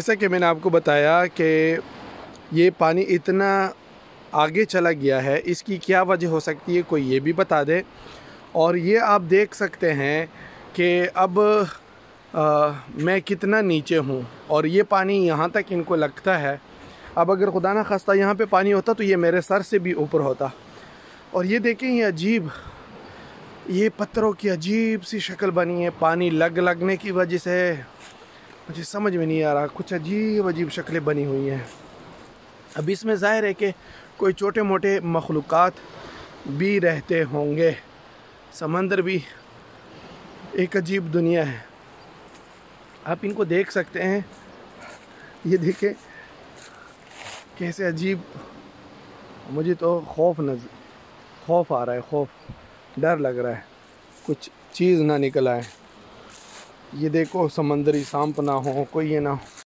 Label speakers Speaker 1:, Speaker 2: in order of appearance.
Speaker 1: जैसा कि मैंने आपको बताया कि ये पानी इतना आगे चला गया है, इसकी क्या वजह हो सकती है, कोई ये भी बता दे। और ये आप देख सकते हैं कि अब मैं कितना नीचे हूँ और ये पानी यहाँ तक इनको लगता है। अब अगर खुदा ना खास्ता यहाँ पे पानी होता तो ये मेरे सर से भी ऊपर होता। और ये देखें, ये अजीब, ये पत्थरों की अजीब सी शक्ल बनी है पानी लगने की वजह से। मुझे समझ में नहीं आ रहा, कुछ अजीब अजीब शक्लें बनी हुई हैं। अब इसमें ज़ाहिर है कि कोई छोटे मोटे मखलूक़ात भी रहते होंगे। समंदर भी एक अजीब दुनिया है, आप इनको देख सकते हैं। ये देखें कैसे अजीब, मुझे तो खौफ आ रहा है, खौफ, डर लग रहा है कुछ चीज़ ना निकल आए। ये देखो समंदरी सांप ना हो, कोई ये ना हो।